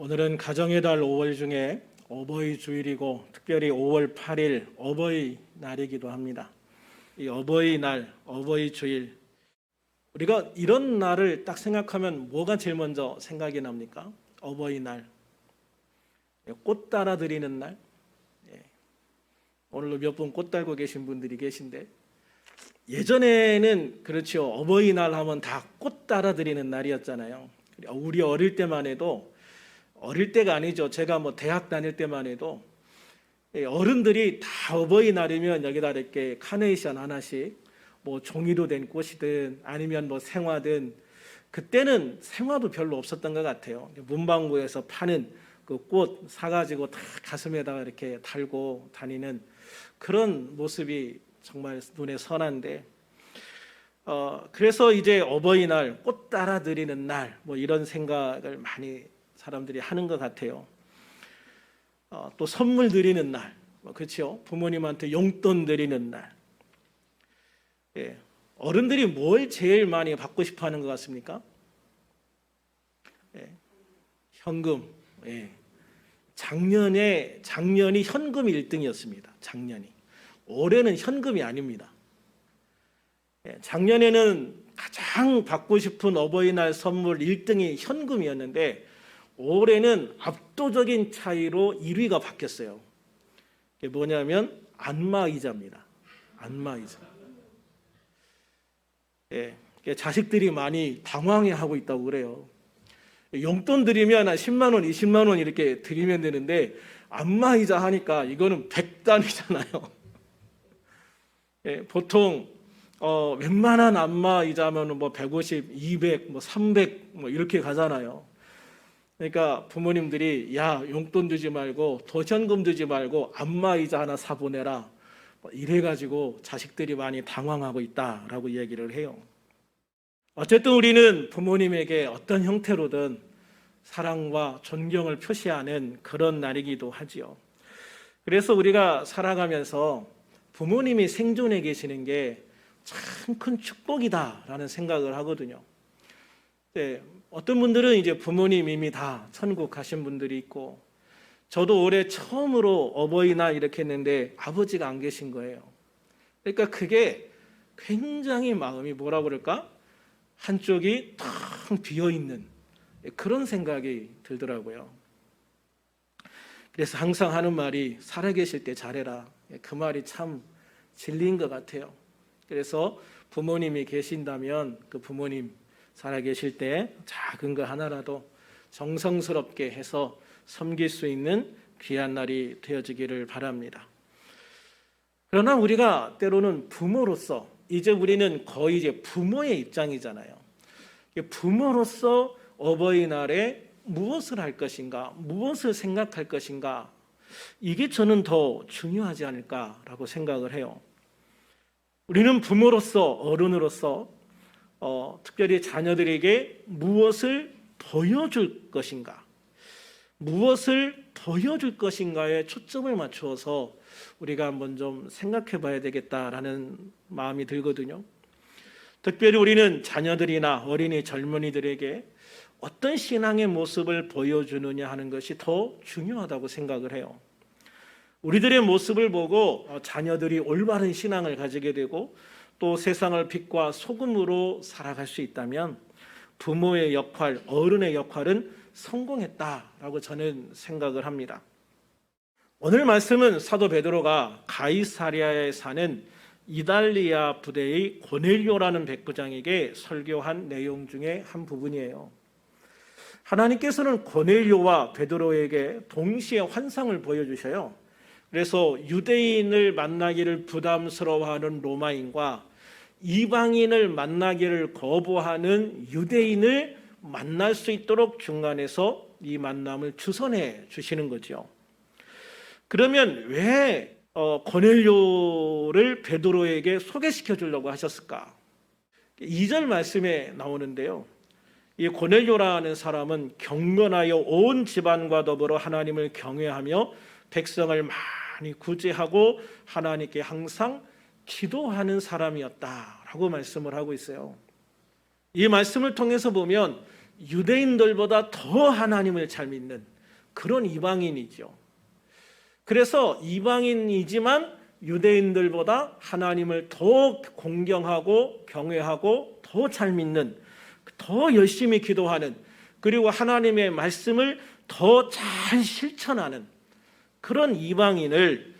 오늘은 가정의 달 5월 중에 어버이 주일이고 특별히 5월 8일 어버이 날이기도 합니다. 이 어버이날, 어버이 주일, 우리가 이런 날을 딱 생각하면 뭐가 제일 먼저 생각이 납니까? 어버이날, 꽃 따라 드리는 날. 오늘도 몇 분 꽃 달고 계신 분들이 계신데, 예전에는 그렇죠, 어버이날 하면 다 꽃 따라 드리는 날이었잖아요. 우리 어릴 때만 해도, 어릴 때가 아니죠, 제가 대학 다닐 때만 해도 어른들이 다 어버이날이면 여기다 이렇게 카네이션 하나씩, 종이로 된 꽃이든 아니면 생화든, 그때는 생화도 별로 없었던 것 같아요. 문방구에서 파는 그 꽃 사가지고 다 가슴에다가 이렇게 달고 다니는 그런 모습이 정말 눈에 선한데, 그래서 이제 어버이날, 꽃 따라 드리는 날, 이런 생각을 많이 사람들이 하는 것 같아요. 또 선물 드리는 날, 그렇죠? 부모님한테 용돈 드리는 날. 어른들이 뭘 제일 많이 받고 싶어 하는 것 같습니까? 현금. 작년이 현금이 1등이었습니다. 작년이. 올해는 현금이 아닙니다. 작년에는 가장 받고 싶은 어버이날 선물 1등이 현금이었는데, 올해는 압도적인 차이로 1위가 바뀌었어요. 그게 뭐냐면 안마의자입니다. 안마의자. 자식들이 많이 당황해하고 있다고 그래요. 용돈 드리면 한 10만 원, 20만 원 이렇게 드리면 되는데, 안마의자 하니까 이거는 100단위잖아요. 보통 웬만한 안마의자면 150, 200, 300 이렇게 가잖아요. 그러니까 부모님들이 용돈 주지 말고 도전금 주지 말고 안마의자 하나 사보내라, 이래가지고 자식들이 많이 당황하고 있다라고 얘기를 해요. 어쨌든 우리는 부모님에게 어떤 형태로든 사랑과 존경을 표시하는 그런 날이기도 하지요. 그래서 우리가 살아가면서 부모님이 생존해 계시는 게 참 큰 축복이다라는 생각을 하거든요. 어떤 분들은 이제 부모님 이미 다 천국 가신 분들이 있고, 저도 올해 처음으로 어버이날 이렇게 했는데 아버지가 안 계신 거예요. 그러니까 그게 굉장히 마음이 한쪽이 텅 비어있는 그런 생각이 들더라고요. 그래서 항상 하는 말이 살아계실 때 잘해라. 그 말이 참 진리인 것 같아요. 그래서 부모님이 계신다면 그 부모님 살아계실 때 작은 거 하나라도 정성스럽게 해서 섬길 수 있는 귀한 날이 되어지기를 바랍니다. 그러나 우리가 때로는 부모로서, 이제 우리는 거의 이제 부모의 입장이잖아요. 부모로서 어버이날에 무엇을 할 것인가, 무엇을 생각할 것인가, 이게 저는 더 중요하지 않을까라고 생각을 해요. 우리는 부모로서, 어른으로서 특별히 자녀들에게 무엇을 보여줄 것인가, 무엇을 보여줄 것인가에 초점을 맞추어서 우리가 한번 좀 생각해 봐야 되겠다라는 마음이 들거든요. 특별히 우리는 자녀들이나 어린이 젊은이들에게 어떤 신앙의 모습을 보여주느냐 하는 것이 더 중요하다고 생각을 해요. 우리들의 모습을 보고 자녀들이 올바른 신앙을 가지게 되고 또 세상을 빛과 소금으로 살아갈 수 있다면 부모의 역할, 어른의 역할은 성공했다라고 저는 생각을 합니다. 오늘 말씀은 사도 베드로가 가이사랴에 사는 이달리아 부대의 고넬료라는 백부장에게 설교한 내용 중에 한 부분이에요. 하나님께서는 고넬료와 베드로에게 동시에 환상을 보여주셔요. 그래서 유대인을 만나기를 부담스러워하는 로마인과 이방인을 만나기를 거부하는 유대인을 만날 수 있도록 중간에서 이 만남을 주선해 주시는 거죠. 그러면 왜 고넬료를 베드로에게 소개시켜 주려고 하셨을까? 2절 말씀에 나오는데요. 이 고넬료라는 사람은 경건하여 온 집안과 더불어 하나님을 경외하며 백성을 많이 구제하고 하나님께 항상 기도하는 사람이었다라고 말씀을 하고 있어요. 이 말씀을 통해서 보면 유대인들보다 더 하나님을 잘 믿는, 그런 이방인이죠. 그래서 이방인이지만 유대인들보다 하나님을 더 공경하고 경외하고 더 잘 믿는, 더 열심히 기도하는, 그리고 하나님의 말씀을 더 잘 실천하는 그런 이방인을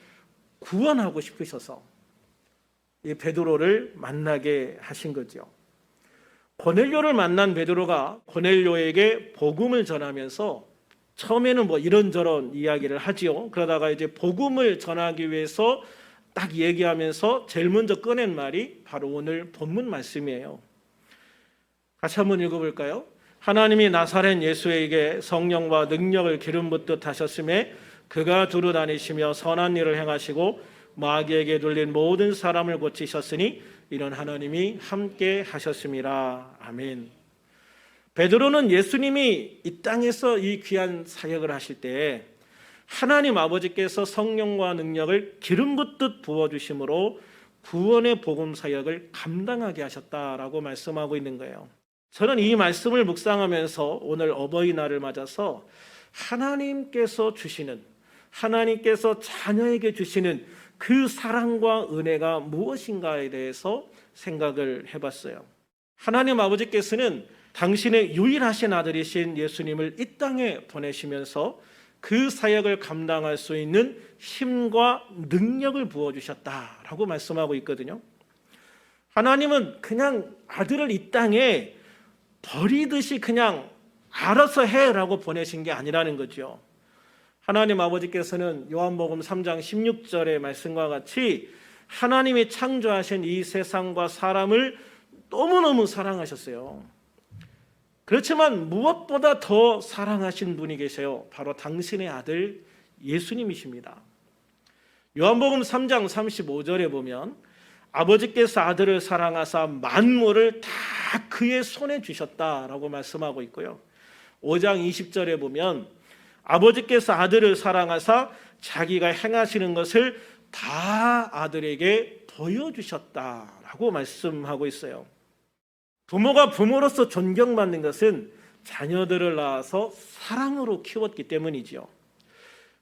구원하고 싶으셔서 이 베드로를 만나게 하신 거죠. 고넬료를 만난 베드로가 고넬료에게 복음을 전하면서 처음에는 뭐 이런저런 이야기를 하지요. 그러다가 이제 복음을 전하기 위해서 딱 얘기하면서 제일 먼저 꺼낸 말이 바로 오늘 본문 말씀이에요. 같이 한번 읽어볼까요? 하나님이 나사렛 예수에게 성령과 능력을 기름 붓듯 하셨음에 그가 두루 다니시며 선한 일을 행하시고 마귀에게 눌린 모든 사람을 고치셨으니 이런 하나님이 함께 하셨습니다. 아멘. 베드로는 예수님이 이 땅에서 이 귀한 사역을 하실 때 하나님 아버지께서 성령과 능력을 기름 붓듯 부어주심으로 구원의 복음 사역을 감당하게 하셨다라고 말씀하고 있는 거예요. 저는 이 말씀을 묵상하면서 오늘 어버이날을 맞아서 하나님께서 주시는, 하나님께서 자녀에게 주시는 그 사랑과 은혜가 무엇인가에 대해서 생각을 해봤어요. 하나님 아버지께서는 당신의 유일하신 아들이신 예수님을 이 땅에 보내시면서 그 사역을 감당할 수 있는 힘과 능력을 부어주셨다라고 말씀하고 있거든요. 하나님은 그냥 아들을 이 땅에 버리듯이 그냥 알아서 해라고 보내신 게 아니라는 거죠. 하나님 아버지께서는 요한복음 3장 16절의 말씀과 같이 하나님이 창조하신 이 세상과 사람을 너무너무 사랑하셨어요. 그렇지만 무엇보다 더 사랑하신 분이 계세요. 바로 당신의 아들 예수님이십니다. 요한복음 3장 35절에 보면 아버지께서 아들을 사랑하사 만물을 다 그의 손에 주셨다라고 말씀하고 있고요. 5장 20절에 보면 아버지께서 아들을 사랑하사 자기가 행하시는 것을 다 아들에게 보여주셨다라고 말씀하고 있어요. 부모가 부모로서 존경받는 것은 자녀들을 낳아서 사랑으로 키웠기 때문이지요.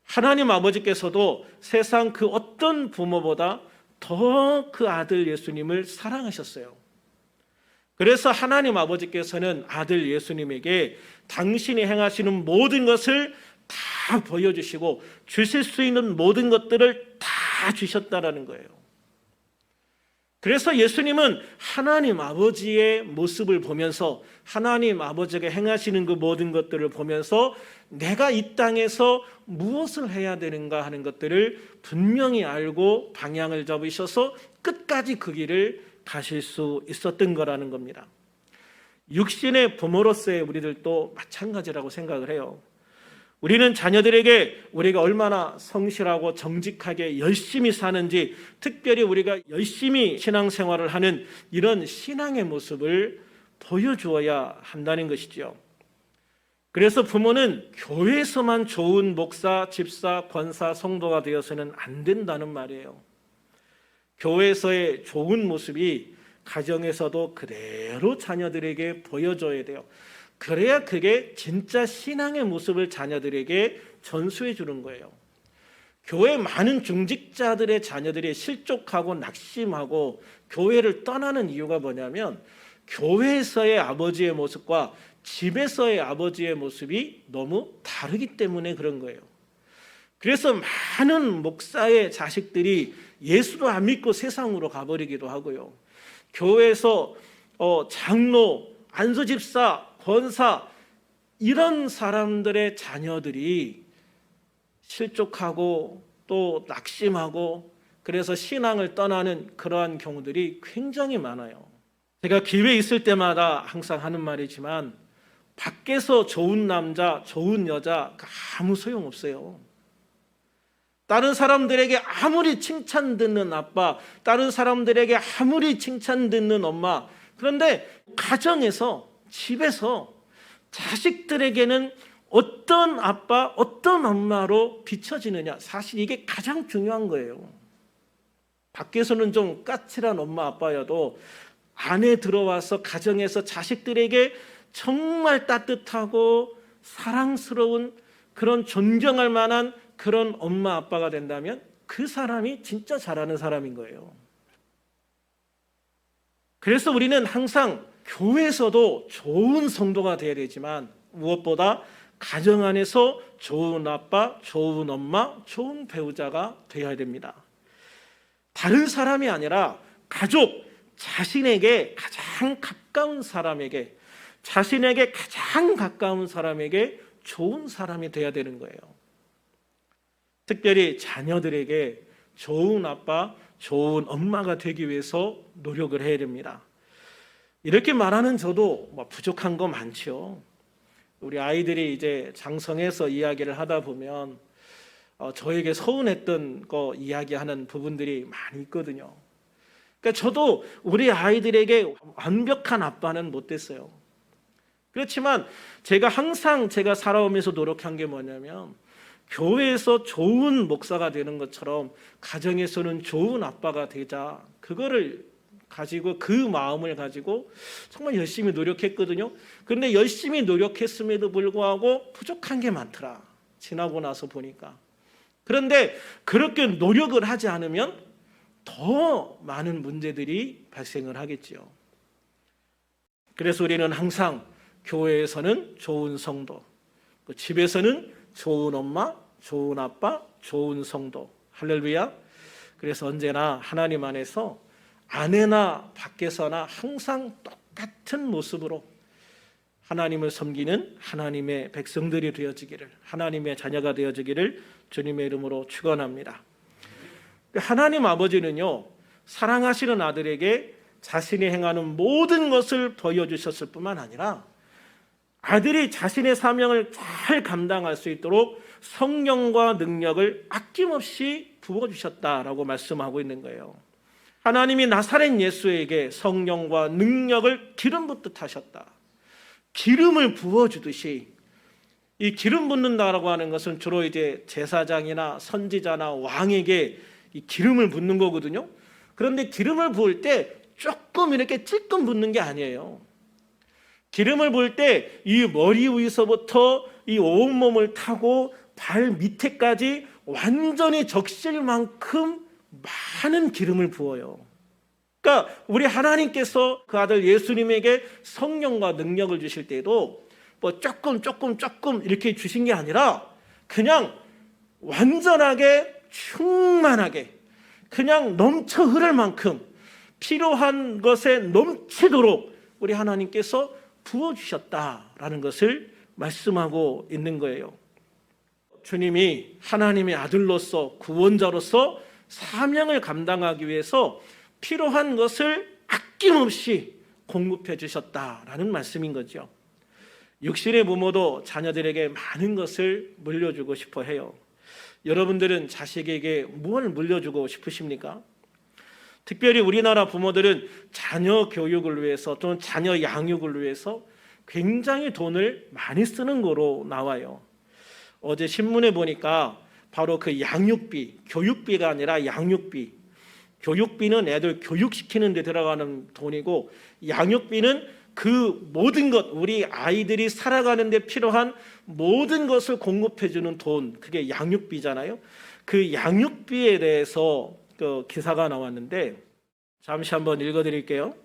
하나님 아버지께서도 세상 그 어떤 부모보다 더 그 아들 예수님을 사랑하셨어요. 그래서 하나님 아버지께서는 아들 예수님에게 당신이 행하시는 모든 것을 다 보여주시고 주실 수 있는 모든 것들을 다 주셨다라는 거예요. 그래서 예수님은 하나님 아버지의 모습을 보면서 하나님 아버지가 행하시는 그 모든 것들을 보면서 내가 이 땅에서 무엇을 해야 되는가 하는 것들을 분명히 알고 방향을 잡으셔서 끝까지 그 길을 가실 수 있었던 거라는 겁니다. 육신의 부모로서의 우리들도 마찬가지라고 생각을 해요. 우리는 자녀들에게 우리가 얼마나 성실하고 정직하게 열심히 사는지, 특별히 우리가 열심히 신앙생활을 하는 이런 신앙의 모습을 보여주어야 한다는 것이죠. 그래서 부모는 교회에서만 좋은 목사, 집사, 권사, 성도가 되어서는 안 된다는 말이에요. 교회에서의 좋은 모습이 가정에서도 그대로 자녀들에게 보여줘야 돼요. 그래야 그게 진짜 신앙의 모습을 자녀들에게 전수해 주는 거예요. 교회 많은 중직자들의 자녀들이 실족하고 낙심하고 교회를 떠나는 이유가 뭐냐면 교회에서의 아버지의 모습과 집에서의 아버지의 모습이 너무 다르기 때문에 그런 거예요. 그래서 많은 목사의 자식들이 예수도 안 믿고 세상으로 가버리기도 하고요. 교회에서 장로, 안수집사, 권사 이런 사람들의 자녀들이 실족하고 또 낙심하고 그래서 신앙을 떠나는 그러한 경우들이 굉장히 많아요. 제가 기회 있을 때마다 항상 하는 말이지만 밖에서 좋은 남자, 좋은 여자 아무 소용없어요. 다른 사람들에게 아무리 칭찬 듣는 아빠, 다른 사람들에게 아무리 칭찬 듣는 엄마, 그런데 가정에서, 집에서 자식들에게는 어떤 아빠, 어떤 엄마로 비춰지느냐, 사실 이게 가장 중요한 거예요. 밖에서는 좀 까칠한 엄마 아빠여도 안에 들어와서 가정에서 자식들에게 정말 따뜻하고 사랑스러운 그런 존경할 만한 그런 엄마 아빠가 된다면 그 사람이 진짜 잘하는 사람인 거예요. 그래서 우리는 항상 교회에서도 좋은 성도가 되어야 되지만 무엇보다 가정 안에서 좋은 아빠, 좋은 엄마, 좋은 배우자가 되어야 됩니다. 다른 사람이 아니라 가족, 자신에게 가장 가까운 사람에게, 자신에게 가장 가까운 사람에게 좋은 사람이 되어야 되는 거예요. 특별히 자녀들에게 좋은 아빠, 좋은 엄마가 되기 위해서 노력을 해야 됩니다. 이렇게 말하는 저도 부족한 거 많죠. 우리 아이들이 이제 장성해서 이야기를 하다 보면 저에게 서운했던 거 이야기하는 부분들이 많이 있거든요. 그러니까 저도 우리 아이들에게 완벽한 아빠는 못 됐어요. 그렇지만 제가 항상 살아오면서 노력한 게 뭐냐면 교회에서 좋은 목사가 되는 것처럼 가정에서는 좋은 아빠가 되자, 그거를 가지고 그 마음을 가지고 정말 열심히 노력했거든요. 그런데 열심히 노력했음에도 불구하고 부족한 게 많더라, 지나고 나서 보니까. 그런데 그렇게 노력을 하지 않으면 더 많은 문제들이 발생을 하겠지요. 그래서 우리는 항상 교회에서는 좋은 성도, 집에서는 좋은 엄마, 좋은 아빠, 좋은 성도. 할렐루야. 그래서 언제나 하나님 안에서 안에나 밖에서나 항상 똑같은 모습으로 하나님을 섬기는 하나님의 백성들이 되어지기를, 하나님의 자녀가 되어지기를 주님의 이름으로 축원합니다. 하나님 아버지는요, 사랑하시는 아들에게 자신이 행하는 모든 것을 보여주셨을 뿐만 아니라 아들이 자신의 사명을 잘 감당할 수 있도록 성령과 능력을 아낌없이 부어주셨다라고 말씀하고 있는 거예요. 하나님이 나사렛 예수에게 성령과 능력을 기름 붓듯 하셨다. 기름을 부어주듯이, 이 기름 붓는다라고 하는 것은 주로 이제 제사장이나 선지자나 왕에게 이 기름을 붓는 거거든요. 그런데 기름을 부을 때 조금 이렇게 찔끔 붓는 게 아니에요. 기름을 부을 때 이 머리 위에서부터 이 온몸을 타고 발 밑에까지 완전히 적실 만큼 많은 기름을 부어요. 그러니까 우리 하나님께서 그 아들 예수님에게 성령과 능력을 주실 때도 조금 이렇게 주신 게 아니라 그냥 완전하게 충만하게 그냥 넘쳐 흐를 만큼 필요한 것에 넘치도록 우리 하나님께서 부어주셨다라는 것을 말씀하고 있는 거예요. 주님이 하나님의 아들로서 구원자로서 사명을 감당하기 위해서 필요한 것을 아낌없이 공급해 주셨다라는 말씀인 거죠. 육신의 부모도 자녀들에게 많은 것을 물려주고 싶어 해요. 여러분들은 자식에게 무엇을 물려주고 싶으십니까? 특별히 우리나라 부모들은 자녀 교육을 위해서 또는 자녀 양육을 위해서 굉장히 돈을 많이 쓰는 거로 나와요. 어제 신문에 보니까 바로 그 양육비, 교육비가 아니라 양육비. 교육비는 애들 교육시키는 데 들어가는 돈이고, 양육비는 그 모든 것, 우리 아이들이 살아가는 데 필요한 모든 것을 공급해 주는 돈, 그게 양육비잖아요. 그 양육비에 대해서 그 기사가 나왔는데 잠시 한번 읽어드릴게요.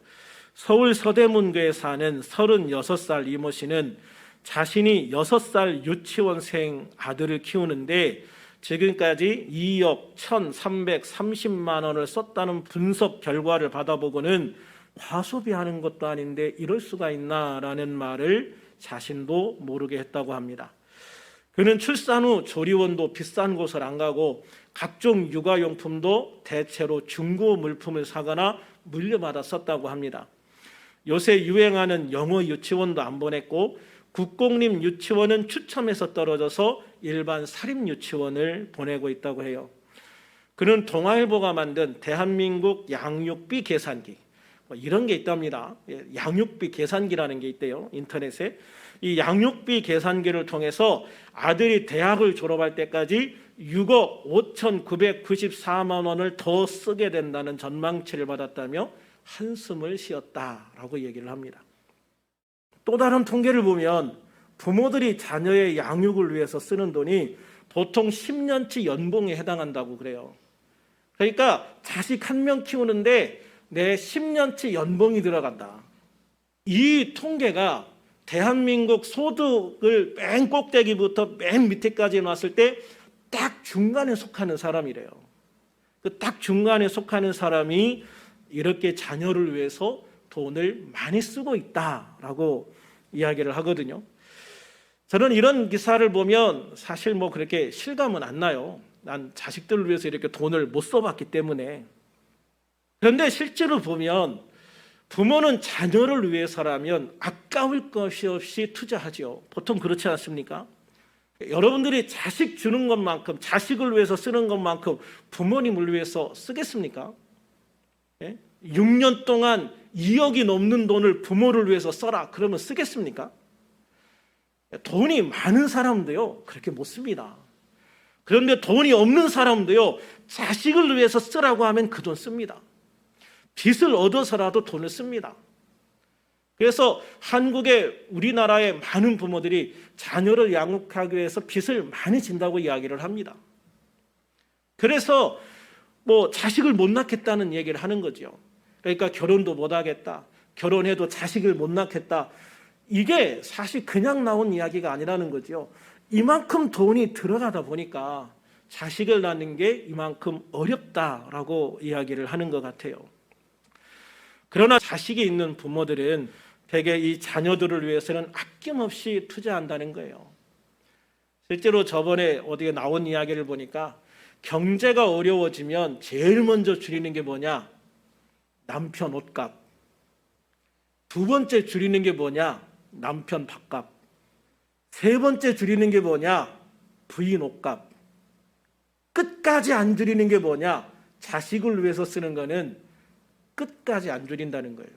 서울 서대문구에 사는 36살 이모 씨는 자신이 6살 유치원생 아들을 키우는데 지금까지 2억 1,330만 원을 썼다는 분석 결과를 받아보고는 과소비하는 것도 아닌데 이럴 수가 있나라는 말을 자신도 모르게 했다고 합니다. 그는 출산 후 조리원도 비싼 곳을 안 가고 각종 육아용품도 대체로 중고 물품을 사거나 물려받아 썼다고 합니다. 요새 유행하는 영어 유치원도 안 보냈고 국공립 유치원은 추첨해서 떨어져서 일반 사립 유치원을 보내고 있다고 해요. 그는 동아일보가 만든 대한민국 양육비 계산기, 이런 게 있답니다. 양육비 계산기라는 게 있대요, 인터넷에. 이 양육비 계산기를 통해서 아들이 대학을 졸업할 때까지 6억 5,994만 원을 더 쓰게 된다는 전망치를 받았다며 한숨을 쉬었다라고 얘기를 합니다. 또 다른 통계를 보면 부모들이 자녀의 양육을 위해서 쓰는 돈이 보통 10년치 연봉에 해당한다고 그래요. 그러니까 자식 한 명 키우는데 내 10년치 연봉이 들어간다. 이 통계가 대한민국 소득을 맨 꼭대기부터 맨 밑에까지 놨을 때 딱 중간에 속하는 사람이래요. 그 딱 중간에 속하는 사람이 이렇게 자녀를 위해서 돈을 많이 쓰고 있다라고 이야기를 하거든요. 저는 이런 기사를 보면 사실 뭐 그렇게 실감은 안 나요. 난 자식들을 위해서 이렇게 돈을 못 써봤기 때문에. 그런데 실제로 보면 부모는 자녀를 위해서라면 아까울 것이 없이 투자하죠. 보통 그렇지 않습니까? 여러분들이 자식 주는 것만큼, 자식을 위해서 쓰는 것만큼 부모님을 위해서 쓰겠습니까? 6년 동안 2억이 넘는 돈을 부모를 위해서 써라 그러면 쓰겠습니까? 돈이 많은 사람도요 그렇게 못 씁니다. 그런데 돈이 없는 사람도요 자식을 위해서 쓰라고 하면 그 돈 씁니다. 빚을 얻어서라도 돈을 씁니다. 그래서 한국의 우리나라의 많은 부모들이 자녀를 양육하기 위해서 빚을 많이 진다고 이야기를 합니다. 그래서 뭐 자식을 못 낳겠다는 얘기를 하는 거죠. 그러니까 결혼도 못 하겠다. 결혼해도 자식을 못 낳겠다. 이게 사실 그냥 나온 이야기가 아니라는 거죠. 이만큼 돈이 들어가다 보니까 자식을 낳는 게 이만큼 어렵다라고 이야기를 하는 것 같아요. 그러나 자식이 있는 부모들은 대개 이 자녀들을 위해서는 아낌없이 투자한다는 거예요. 실제로 저번에 어디에 나온 이야기를 보니까 경제가 어려워지면 제일 먼저 줄이는 게 뭐냐? 남편 옷값. 두 번째 줄이는 게 뭐냐? 남편 밥값. 세 번째 줄이는 게 뭐냐? 부인 옷값. 끝까지 안 줄이는 게 뭐냐? 자식을 위해서 쓰는 거는 끝까지 안 줄인다는 거예요.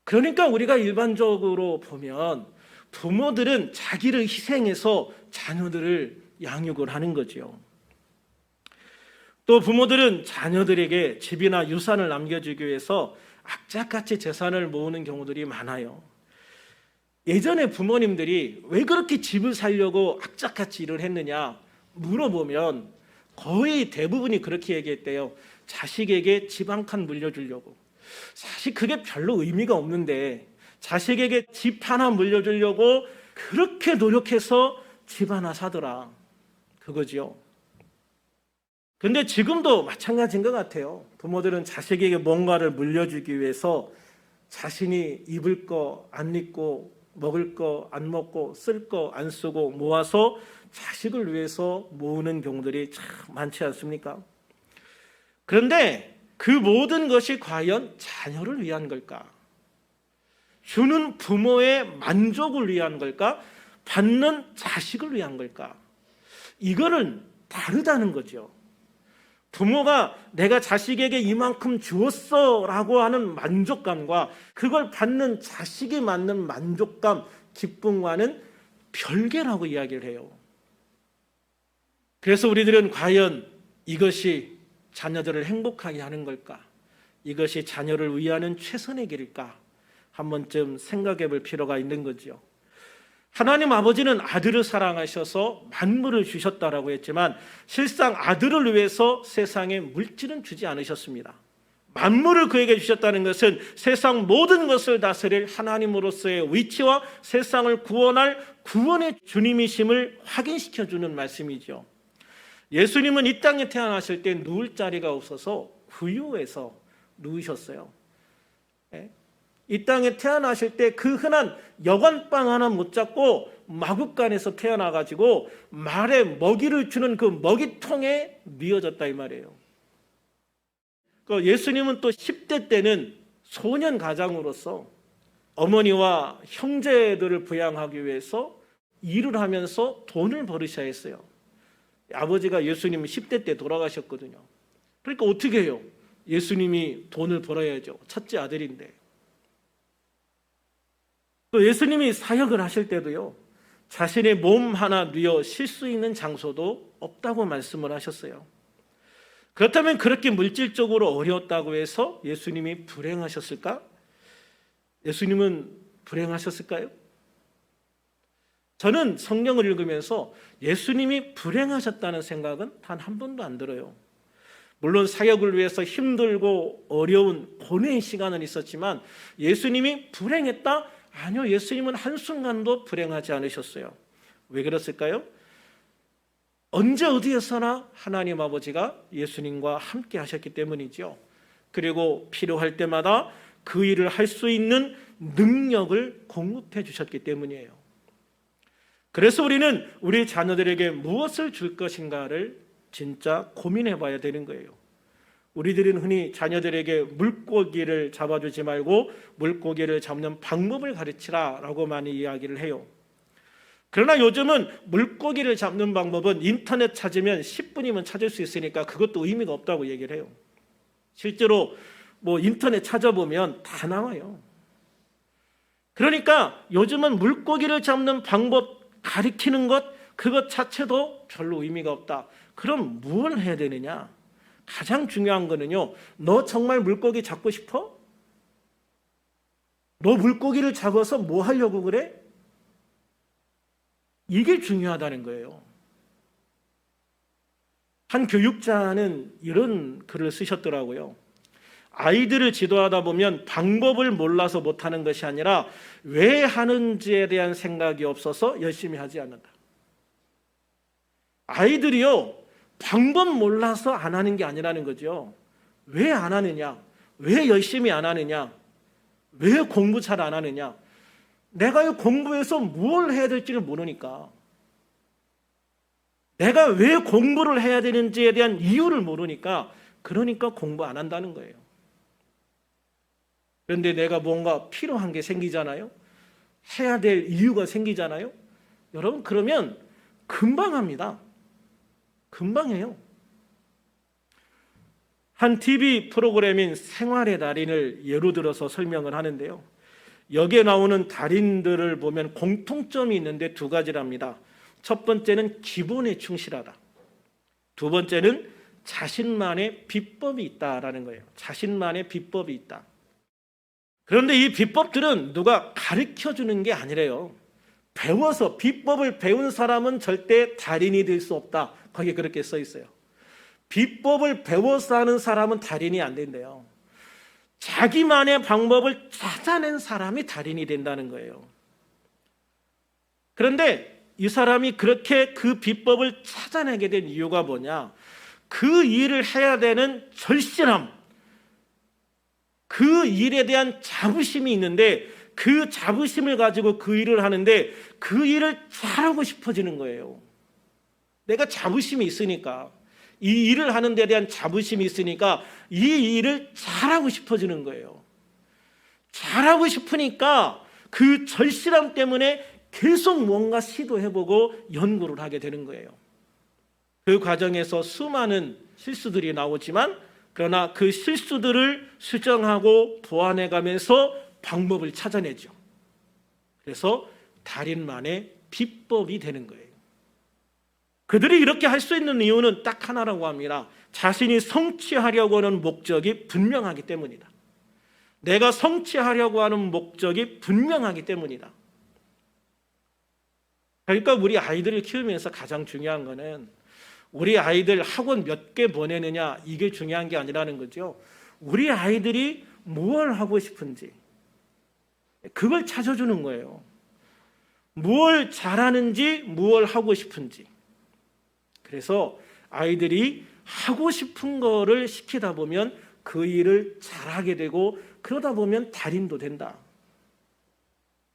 그러니까 우리가 일반적으로 보면 부모들은 자기를 희생해서 자녀들을 양육을 하는 거죠. 또 부모들은 자녀들에게 집이나 유산을 남겨주기 위해서 악착같이 재산을 모으는 경우들이 많아요. 예전에 부모님들이 왜 그렇게 집을 살려고 악착같이 일을 했느냐 물어보면 거의 대부분이 그렇게 얘기했대요. 자식에게 집 한 칸 물려주려고. 사실 그게 별로 의미가 없는데 자식에게 집 하나 물려주려고 그렇게 노력해서 집 하나 사더라. 그거지요. 근데 지금도 마찬가지인 것 같아요. 부모들은 자식에게 뭔가를 물려주기 위해서 자신이 입을 거 안 입고 먹을 거 안 먹고 쓸 거 안 쓰고 모아서 자식을 위해서 모으는 경우들이 참 많지 않습니까? 그런데 그 모든 것이 과연 자녀를 위한 걸까? 주는 부모의 만족을 위한 걸까? 받는 자식을 위한 걸까? 이거는 다르다는 거죠. 부모가 내가 자식에게 이만큼 주었어라고 하는 만족감과 그걸 받는 자식이 맞는 만족감, 기쁨과는 별개라고 이야기를 해요. 그래서 우리들은 과연 이것이 자녀들을 행복하게 하는 걸까? 이것이 자녀를 위하는 최선의 길일까? 한 번쯤 생각해 볼 필요가 있는 거죠. 하나님 아버지는 아들을 사랑하셔서 만물을 주셨다라고 했지만 실상 아들을 위해서 세상에 물질은 주지 않으셨습니다. 만물을 그에게 주셨다는 것은 세상 모든 것을 다스릴 하나님으로서의 위치와 세상을 구원할 구원의 주님이심을 확인시켜주는 말씀이죠. 예수님은 이 땅에 태어나실 때 누울 자리가 없어서 부유해서 누우셨어요. 이 땅에 태어나실 때 그 흔한 여관방 하나 못 잡고 마구간에서 태어나가지고 말에 먹이를 주는 그 먹이통에 뉘어졌다 이 말이에요. 예수님은 또 10대 때는 소년 가장으로서 어머니와 형제들을 부양하기 위해서 일을 하면서 돈을 벌으셔야 했어요. 아버지가 예수님이 10대 때 돌아가셨거든요. 그러니까 어떻게 해요? 예수님이 돈을 벌어야죠. 첫째 아들인데. 또 예수님이 사역을 하실 때도요. 자신의 몸 하나 뉘어 쉴 수 있는 장소도 없다고 말씀을 하셨어요. 그렇다면 그렇게 물질적으로 어려웠다고 해서 예수님이 불행하셨을까? 예수님은 불행하셨을까요? 저는 성경을 읽으면서 예수님이 불행하셨다는 생각은 단 한 번도 안 들어요. 물론 사역을 위해서 힘들고 어려운 고뇌의 시간은 있었지만 예수님이 불행했다? 아니요, 예수님은 한순간도 불행하지 않으셨어요. 왜 그랬을까요? 언제 어디에서나 하나님 아버지가 예수님과 함께 하셨기 때문이죠. 그리고 필요할 때마다 그 일을 할 수 있는 능력을 공급해 주셨기 때문이에요. 그래서 우리는 우리 자녀들에게 무엇을 줄 것인가를 진짜 고민해 봐야 되는 거예요. 우리들은 흔히 자녀들에게 물고기를 잡아주지 말고 물고기를 잡는 방법을 가르치라 라고 많이 이야기를 해요. 그러나 요즘은 물고기를 잡는 방법은 인터넷 찾으면 10분이면 찾을 수 있으니까 그것도 의미가 없다고 얘기를 해요. 실제로 인터넷 찾아보면 다 나와요. 그러니까 요즘은 물고기를 잡는 방법 가르치는 것, 그것 자체도 별로 의미가 없다. 그럼 뭘 해야 되느냐? 가장 중요한 거는요, 너 정말 물고기 잡고 싶어? 너 물고기를 잡아서 뭐 하려고 그래? 이게 중요하다는 거예요. 한 교육자는 이런 글을 쓰셨더라고요. 아이들을 지도하다 보면 방법을 몰라서 못하는 것이 아니라 왜 하는지에 대한 생각이 없어서 열심히 하지 않는다. 아이들이요, 방법 몰라서 안 하는 게 아니라는 거죠. 왜 안 하느냐? 왜 열심히 안 하느냐? 왜 공부 잘 안 하느냐? 내가 공부해서 뭘 해야 될지를 모르니까, 내가 왜 공부를 해야 되는지에 대한 이유를 모르니까, 그러니까 공부 안 한다는 거예요. 그런데 내가 뭔가 필요한 게 생기잖아요. 해야 될 이유가 생기잖아요. 여러분, 그러면 금방 합니다. 금방 해요. 한 TV 프로그램인 생활의 달인을 예로 들어서 설명을 하는데요. 여기에 나오는 달인들을 보면 공통점이 있는데 두 가지랍니다. 첫 번째는 기본에 충실하다. 두 번째는 자신만의 비법이 있다라는 거예요. 자신만의 비법이 있다. 그런데 이 비법들은 누가 가르쳐 주는 게 아니래요. 배워서, 비법을 배운 사람은 절대 달인이 될 수 없다. 거기에 그렇게 써 있어요. 비법을 배워서 하는 사람은 달인이 안 된대요. 자기만의 방법을 찾아낸 사람이 달인이 된다는 거예요. 그런데 이 사람이 그렇게 그 비법을 찾아내게 된 이유가 뭐냐? 그 일을 해야 되는 절실함, 그 일에 대한 자부심이 있는데 그 자부심을 가지고 그 일을 하는데 그 일을 잘하고 싶어지는 거예요. 내가 자부심이 있으니까, 이 일을 하는 데 대한 자부심이 있으니까 이 일을 잘하고 싶어지는 거예요. 잘하고 싶으니까 그 절실함 때문에 계속 뭔가 시도해보고 연구를 하게 되는 거예요. 그 과정에서 수많은 실수들이 나오지만 그러나 그 실수들을 수정하고 보완해가면서 방법을 찾아내죠. 그래서 달인만의 비법이 되는 거예요. 그들이 이렇게 할 수 있는 이유는 딱 하나라고 합니다. 자신이 성취하려고 하는 목적이 분명하기 때문이다. 내가 성취하려고 하는 목적이 분명하기 때문이다. 그러니까 우리 아이들을 키우면서 가장 중요한 거는 우리 아이들 학원 몇 개 보내느냐, 이게 중요한 게 아니라는 거죠. 우리 아이들이 무엇을 하고 싶은지 그걸 찾아주는 거예요. 무엇을 잘하는지, 무엇을 하고 싶은지. 그래서 아이들이 하고 싶은 거를 시키다 보면 그 일을 잘하게 되고 그러다 보면 달인도 된다.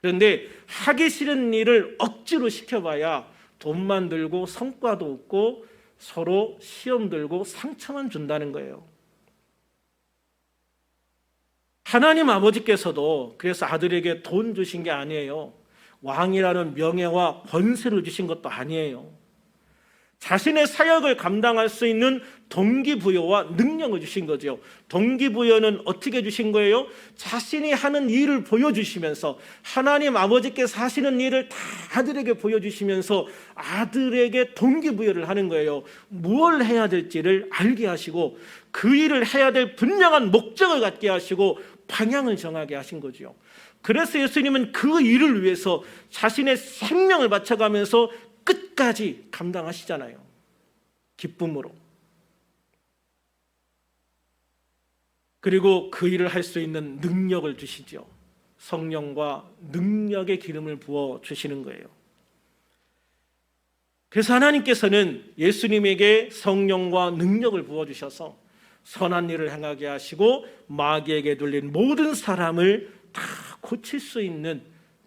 그런데 하기 싫은 일을 억지로 시켜봐야 돈만 들고 성과도 없고 서로 시험 들고 상처만 준다는 거예요. 하나님 아버지께서도 그래서 아들에게 돈 주신 게 아니에요. 왕이라는 명예와 권세를 주신 것도 아니에요. 자신의 사역을 감당할 수 있는 동기부여와 능력을 주신 거죠. 동기부여는 어떻게 주신 거예요? 자신이 하는 일을 보여주시면서, 하나님 아버지께서 하시는 일을 다 아들에게 보여주시면서 아들에게 동기부여를 하는 거예요. 무엇을 해야 될지를 알게 하시고 그 일을 해야 될 분명한 목적을 갖게 하시고 방향을 정하게 하신 거죠. 그래서 예수님은 그 일을 위해서 자신의 생명을 바쳐가면서 끝까지 감당하시잖아요. 기쁨으로. 그리고 그 일을 할 수 있는 능력을 주시죠. 성령과 능력의 기름을 부어 주시는 거예요. 그래서 하나님께서는 예수님에게 성령과 능력을 부어 주셔서 선한 일을 행하게 하시고 마귀에게 눌린 모든 사람을 다 고칠 수 있는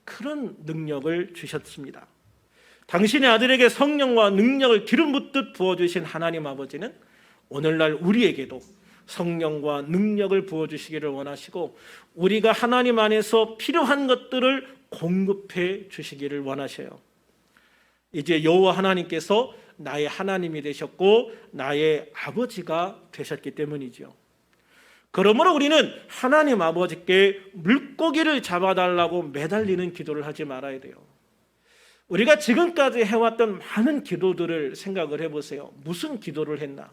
그런 능력을 주셨습니다. 당신의 아들에게 성령과 능력을 기름 붓듯 부어주신 하나님 아버지는 오늘날 우리에게도 성령과 능력을 부어주시기를 원하시고 우리가 하나님 안에서 필요한 것들을 공급해 주시기를 원하셔요. 이제 여호와 하나님께서 나의 하나님이 되셨고 나의 아버지가 되셨기 때문이죠. 그러므로 우리는 하나님 아버지께 물고기를 잡아달라고 매달리는 기도를 하지 말아야 돼요. 우리가 지금까지 해왔던 많은 기도들을 생각을 해보세요. 무슨 기도를 했나?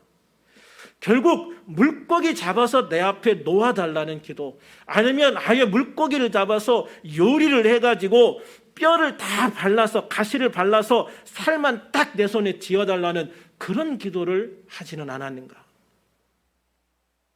결국 물고기 잡아서 내 앞에 놓아달라는 기도, 아니면 아예 물고기를 잡아서 요리를 해가지고 뼈를 다 발라서 가시를 발라서 살만 딱 내 손에 쥐어달라는 그런 기도를 하지는 않았는가?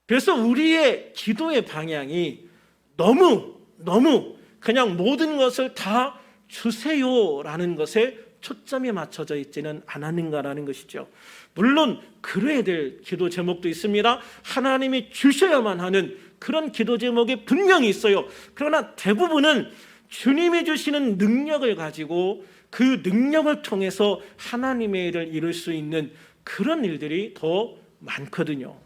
그래서 우리의 기도의 방향이 너무 그냥 모든 것을 다 주세요라는 것에 초점이 맞춰져 있지는 않았는가라는 것이죠. 물론 그래야 될 기도 제목도 있습니다. 하나님이 주셔야만 하는 그런 기도 제목이 분명히 있어요. 그러나 대부분은 주님이 주시는 능력을 가지고 그 능력을 통해서 하나님의 일을 이룰 수 있는 그런 일들이 더 많거든요.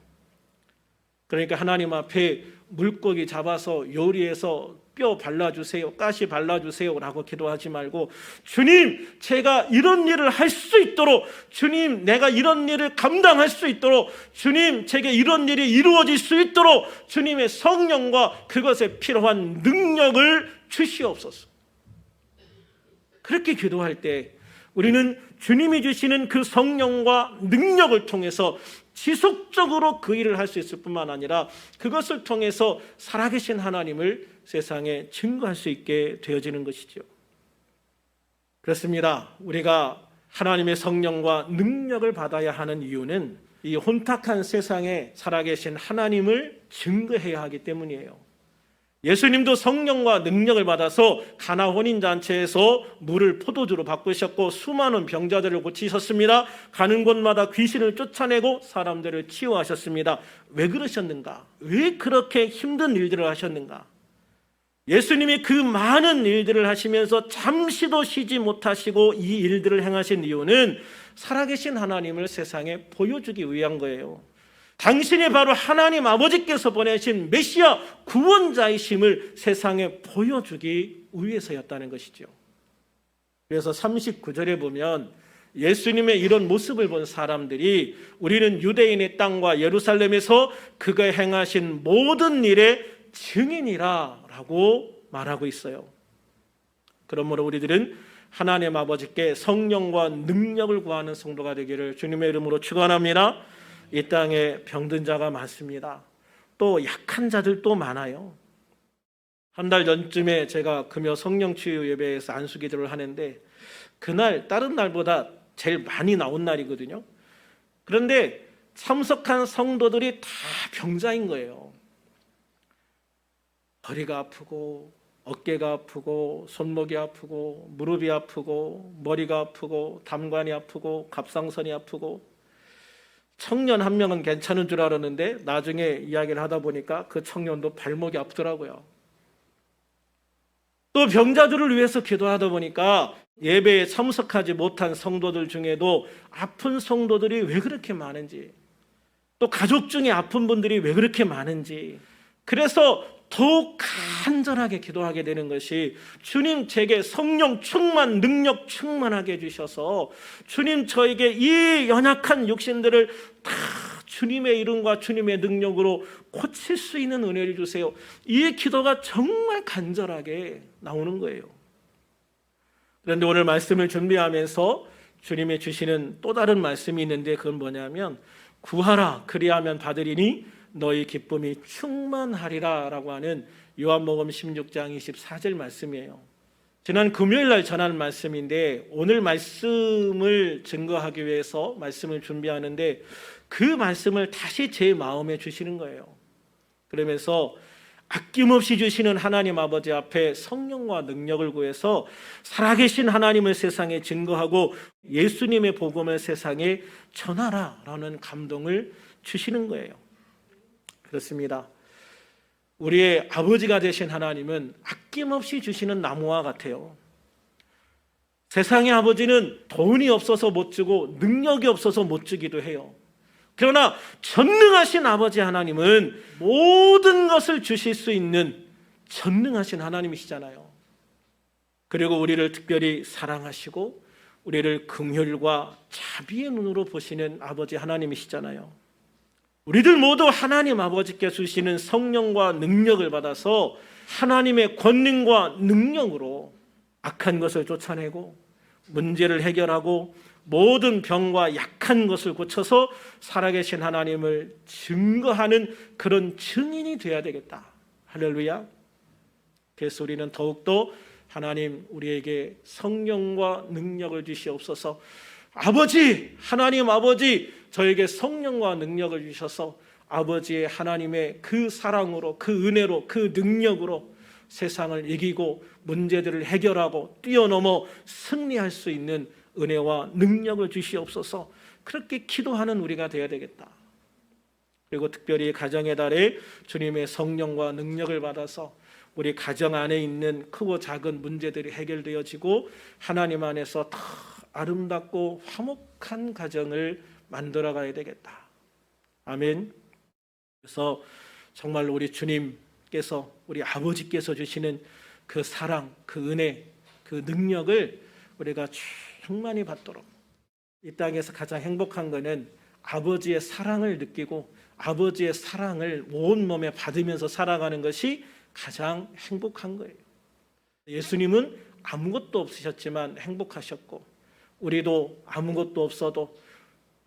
그러니까 하나님 앞에 물고기 잡아서 요리해서 뼈 발라주세요, 가시 발라주세요 라고 기도하지 말고, 주님 제가 이런 일을 할 수 있도록, 주님 내가 이런 일을 감당할 수 있도록, 주님 제게 이런 일이 이루어질 수 있도록 주님의 성령과 그것에 필요한 능력을 주시옵소서. 그렇게 기도할 때 우리는 주님이 주시는 그 성령과 능력을 통해서 지속적으로 그 일을 할 수 있을 뿐만 아니라 그것을 통해서 살아계신 하나님을 세상에 증거할 수 있게 되어지는 것이죠. 그렇습니다. 우리가 하나님의 성령과 능력을 받아야 하는 이유는 이 혼탁한 세상에 살아계신 하나님을 증거해야 하기 때문이에요. 예수님도 성령과 능력을 받아서 가나 혼인잔치에서 물을 포도주로 바꾸셨고 수많은 병자들을 고치셨습니다. 가는 곳마다 귀신을 쫓아내고 사람들을 치유하셨습니다. 왜 그러셨는가? 왜 그렇게 힘든 일들을 하셨는가? 예수님이 그 많은 일들을 하시면서 잠시도 쉬지 못하시고 이 일들을 행하신 이유는 살아계신 하나님을 세상에 보여주기 위한 거예요. 당신이 바로 하나님 아버지께서 보내신 메시아 구원자이심을 세상에 보여주기 위해서였다는 것이죠. 그래서 39절에 보면 예수님의 이런 모습을 본 사람들이 우리는 유대인의 땅과 예루살렘에서 그가 행하신 모든 일의 증인이라 라고 말하고 있어요. 그러므로 우리들은 하나님 아버지께 성령과 능력을 구하는 성도가 되기를 주님의 이름으로 축원합니다. 이 땅에 병든 자가 많습니다. 또 약한 자들도 많아요. 한 달 전쯤에 제가 금요 성령치유 예배에서 안수기도를 하는데 그날 다른 날보다 제일 많이 나온 날이거든요. 그런데 참석한 성도들이 다 병자인 거예요. 허리가 아프고 어깨가 아프고 손목이 아프고 무릎이 아프고 머리가 아프고 담관이 아프고 갑상선이 아프고, 청년 한 명은 괜찮은 줄 알았는데 나중에 이야기를 하다 보니까 그 청년도 발목이 아프더라고요. 또 병자들을 위해서 기도하다 보니까 예배에 참석하지 못한 성도들 중에도 아픈 성도들이 왜 그렇게 많은지, 또 가족 중에 아픈 분들이 왜 그렇게 많은지, 그래서 더욱 간절하게 기도하게 되는 것이, 주님 제게 성령 충만, 능력 충만하게 해주셔서 주님 저에게 이 연약한 육신들을 다 주님의 이름과 주님의 능력으로 고칠 수 있는 은혜를 주세요. 이 기도가 정말 간절하게 나오는 거예요. 그런데 오늘 말씀을 준비하면서 주님이 주시는 또 다른 말씀이 있는데, 그건 뭐냐면 구하라 그리하면 받으리니 너희 기쁨이 충만하리라 라고 하는 요한복음 16장 24절 말씀이에요. 지난 금요일 날 전한 말씀인데 오늘 말씀을 증거하기 위해서 말씀을 준비하는데 그 말씀을 다시 제 마음에 주시는 거예요. 그러면서 아낌없이 주시는 하나님 아버지 앞에 성령과 능력을 구해서 살아계신 하나님을 세상에 증거하고 예수님의 복음을 세상에 전하라라는 감동을 주시는 거예요. 그렇습니다. 우리의 아버지가 되신 하나님은 아낌없이 주시는 나무와 같아요. 세상의 아버지는 돈이 없어서 못 주고 능력이 없어서 못 주기도 해요. 그러나 전능하신 아버지 하나님은 모든 것을 주실 수 있는 전능하신 하나님이시잖아요. 그리고 우리를 특별히 사랑하시고 우리를 긍휼과 자비의 눈으로 보시는 아버지 하나님이시잖아요. 우리들 모두 하나님 아버지께서 주시는 성령과 능력을 받아서 하나님의 권능과 능력으로 악한 것을 쫓아내고 문제를 해결하고 모든 병과 약한 것을 고쳐서 살아계신 하나님을 증거하는 그런 증인이 되어야 되겠다. 할렐루야. 그래서 우리는 더욱더 하나님 우리에게 성령과 능력을 주시옵소서. 아버지, 하나님 아버지, 저에게 성령과 능력을 주셔서 아버지의 하나님의 그 사랑으로, 그 은혜로, 그 능력으로 세상을 이기고 문제들을 해결하고 뛰어넘어 승리할 수 있는 은혜와 능력을 주시옵소서. 그렇게 기도하는 우리가 되어야 되겠다. 그리고 특별히 가정의 달에 주님의 성령과 능력을 받아서 우리 가정 안에 있는 크고 작은 문제들이 해결되어지고 하나님 안에서 더 아름답고 화목한 가정을 만들어가야 되겠다. 아멘. 그래서 정말 우리 주님께서, 우리 아버지께서 주시는 그 사랑, 그 은혜, 그 능력을 우리가 충만히 받도록, 이 땅에서 가장 행복한 것은 아버지의 사랑을 느끼고 아버지의 사랑을 온몸에 받으면서 살아가는 것이 가장 행복한 거예요. 예수님은 아무것도 없으셨지만 행복하셨고 우리도 아무것도 없어도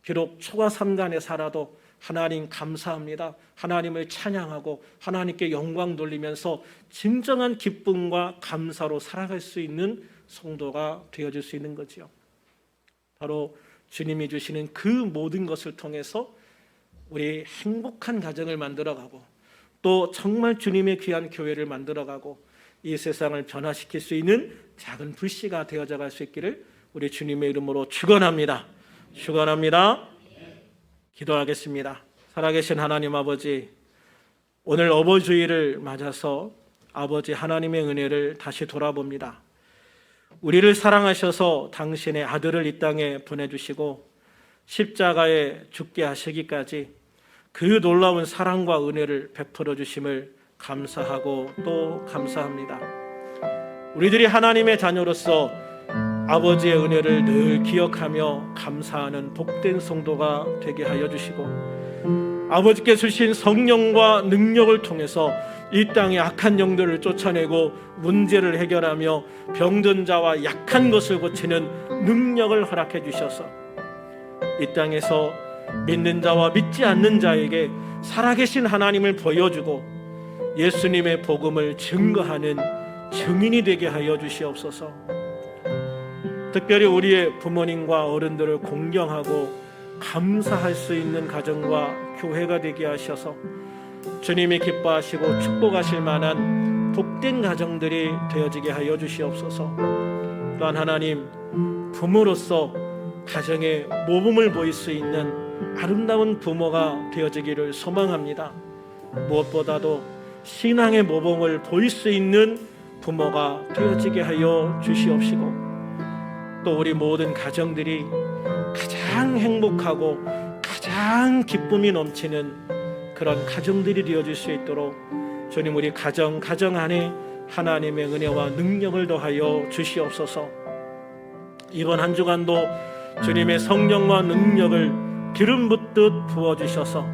비록 초가 삼간에 살아도 하나님 감사합니다, 하나님을 찬양하고 하나님께 영광 돌리면서 진정한 기쁨과 감사로 살아갈 수 있는 성도가 되어질 수 있는 거지요. 바로 주님이 주시는 그 모든 것을 통해서 우리 행복한 가정을 만들어가고 또 정말 주님의 귀한 교회를 만들어가고 이 세상을 변화시킬 수 있는 작은 불씨가 되어져 갈 수 있기를 우리 주님의 이름으로 축원합니다. 축원합니다. 기도하겠습니다. 살아계신 하나님 아버지, 오늘 어버이주일을 맞아서 아버지 하나님의 은혜를 다시 돌아봅니다. 우리를 사랑하셔서 당신의 아들을 이 땅에 보내주시고 십자가에 죽게 하시기까지 그 놀라운 사랑과 은혜를 베풀어 주심을 감사하고 또 감사합니다. 우리들이 하나님의 자녀로서 아버지의 은혜를 늘 기억하며 감사하는 복된 성도가 되게 하여 주시고 아버지께 주신 성령과 능력을 통해서 이 땅의 악한 영들을 쫓아내고 문제를 해결하며 병든 자와 약한 것을 고치는 능력을 허락해 주셔서 이 땅에서 믿는 자와 믿지 않는 자에게 살아계신 하나님을 보여주고 예수님의 복음을 증거하는 증인이 되게 하여 주시옵소서. 특별히 우리의 부모님과 어른들을 공경하고 감사할 수 있는 가정과 교회가 되게 하셔서 주님이 기뻐하시고 축복하실 만한 복된 가정들이 되어지게 하여 주시옵소서. 또한 하나님, 부모로서 가정에 모범을 보일 수 있는 아름다운 부모가 되어지기를 소망합니다. 무엇보다도 신앙의 모범을 보일 수 있는 부모가 되어지게 하여 주시옵시고 또 우리 모든 가정들이 가장 행복하고 가장 기쁨이 넘치는 그런 가정들이 되어질 수 있도록 주님 우리 가정 안에 하나님의 은혜와 능력을 더하여 주시옵소서. 이번 한 주간도 주님의 성령과 능력을 기름 붓듯 부어주셔서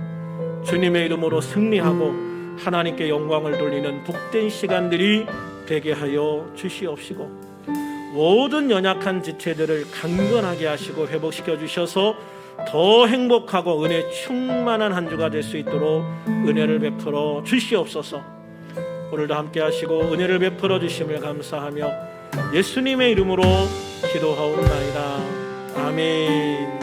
주님의 이름으로 승리하고 하나님께 영광을 돌리는 복된 시간들이 되게 하여 주시옵시고 모든 연약한 지체들을 강건하게 하시고 회복시켜 주셔서 더 행복하고 은혜 충만한 한 주가 될 수 있도록 은혜를 베풀어 주시옵소서. 오늘도 함께 하시고 은혜를 베풀어 주심을 감사하며 예수님의 이름으로 기도하옵나이다. 아멘.